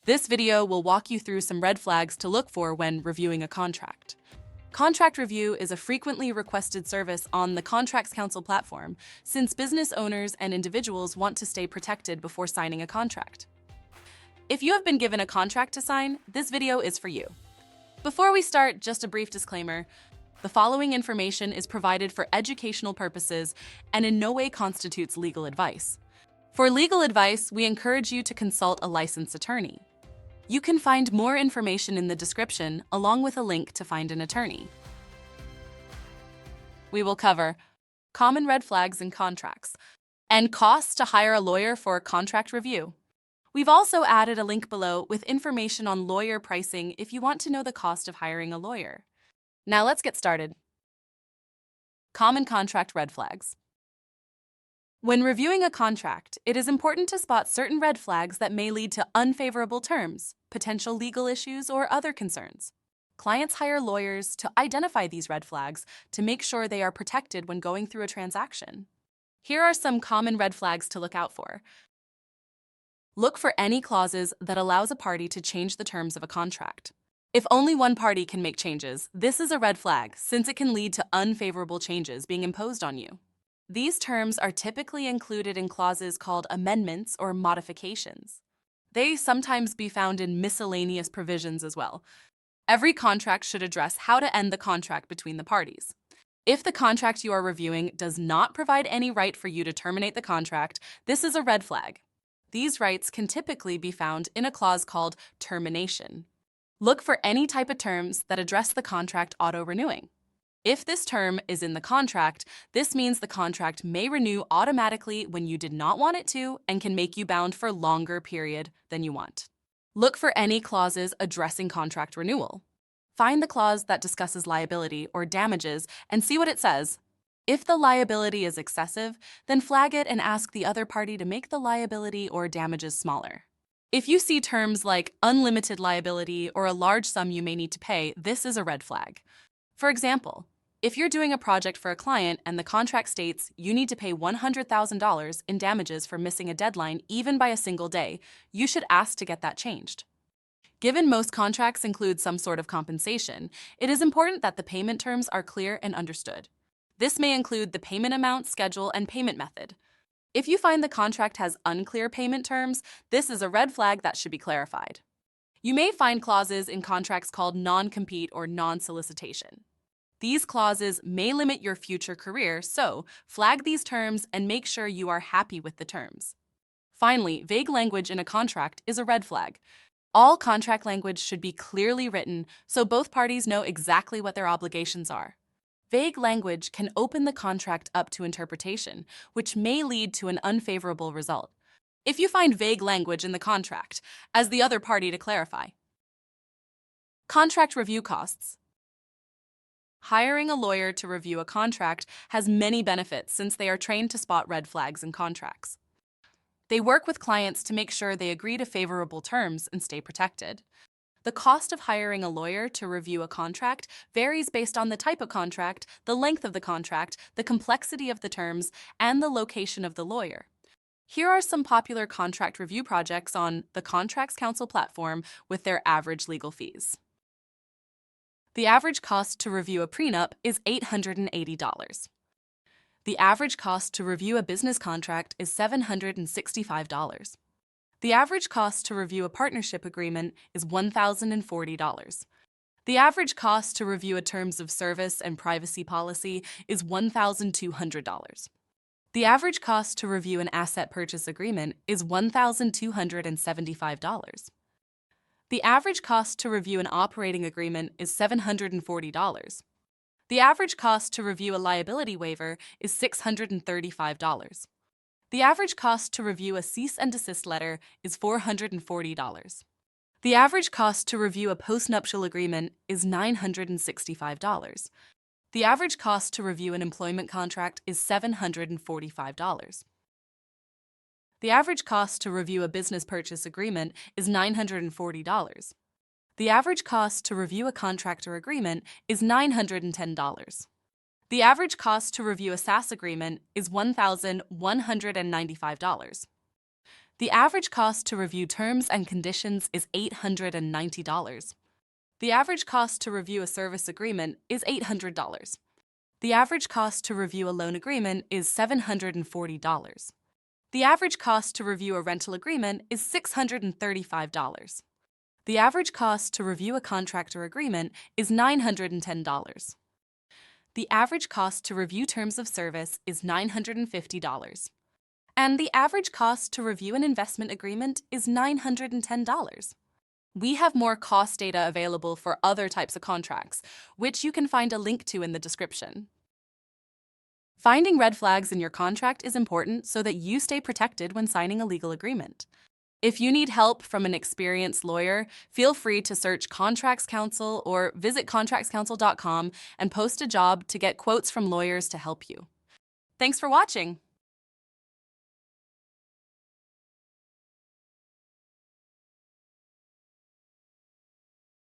This video will walk you through some red flags to look for when reviewing a contract. Contract review is a frequently requested service on the Contracts Council platform, since business owners and individuals want to stay protected before signing a contract. If you have been given a contract to sign, this video is for you. Before we start, just a brief disclaimer. The following information is provided for educational purposes and in no way constitutes legal advice. For legal advice, we encourage you to consult a licensed attorney. You can find more information in the description, along with a link to find an attorney. We will cover common red flags in contracts and costs to hire a lawyer for a contract review. We've also added a link below with information on lawyer pricing if you want to know the cost of hiring a lawyer. Now let's get started. Common contract red flags. When reviewing a contract, it is important to spot certain red flags that may lead to unfavorable terms, potential legal issues, or other concerns. Clients hire lawyers to identify these red flags to make sure they are protected when going through a transaction. Here are some common red flags to look out for. Look for any clauses that allows a party to change the terms of a contract. If only one party can make changes, this is a red flag since it can lead to unfavorable changes being imposed on you. These terms are typically included in clauses called amendments or modifications. They sometimes be found in miscellaneous provisions as well. Every contract should address how to end the contract between the parties. If the contract you are reviewing does not provide any right for you to terminate the contract, this is a red flag. These rights can typically be found in a clause called termination. Look for any type of terms that address the contract auto-renewing. If this term is in the contract, this means the contract may renew automatically when you did not want it to and can make you bound for a longer period than you want. Look for any clauses addressing contract renewal. Find the clause that discusses liability or damages and see what it says. If the liability is excessive, then flag it and ask the other party to make the liability or damages smaller. If you see terms like unlimited liability or a large sum you may need to pay, this is a red flag. For example, if you're doing a project for a client and the contract states you need to pay $100,000 in damages for missing a deadline even by a single day, you should ask to get that changed. Given most contracts include some sort of compensation, it is important that the payment terms are clear and understood. This may include the payment amount, schedule, and payment method. If you find the contract has unclear payment terms, this is a red flag that should be clarified. You may find clauses in contracts called non-compete or non-solicitation. These clauses may limit your future career, so flag these terms and make sure you are happy with the terms. Finally, vague language in a contract is a red flag. All contract language should be clearly written so both parties know exactly what their obligations are. Vague language can open the contract up to interpretation, which may lead to an unfavorable result. If you find vague language in the contract, ask the other party to clarify. Contract review costs. Hiring a lawyer to review a contract has many benefits since they are trained to spot red flags in contracts. They work with clients to make sure they agree to favorable terms and stay protected. The cost of hiring a lawyer to review a contract varies based on the type of contract, the length of the contract, the complexity of the terms, and the location of the lawyer. Here are some popular contract review projects on the Contracts Council platform with their average legal fees. The average cost to review a prenup is $880. The average cost to review a business contract is $765. The average cost to review a partnership agreement is $1,040. The average cost to review a terms of service and privacy policy is $1,200. The average cost to review an asset purchase agreement is $1,275. The average cost to review an operating agreement is $740. The average cost to review a liability waiver is $635. The average cost to review a cease and desist letter is $440. The average cost to review a postnuptial agreement is $965. The average cost to review an employment contract is $745. The average cost to review a business purchase agreement is $940. The average cost to review a contractor agreement is $910. The average cost to review a SaaS agreement is $1,195. The average cost to review terms and conditions is $890. The average cost to review a service agreement is $800. The average cost to review a loan agreement is $740. The average cost to review a rental agreement is $635. The average cost to review a contractor agreement is $910. The average cost to review terms of service is $950. And the average cost to review an investment agreement is $910. We have more cost data available for other types of contracts, which you can find a link to in the description. Finding red flags in your contract is important so that you stay protected when signing a legal agreement. If you need help from an experienced lawyer, feel free to search Contracts Counsel or visit contractscounsel.com and post a job to get quotes from lawyers to help you. Thanks for watching!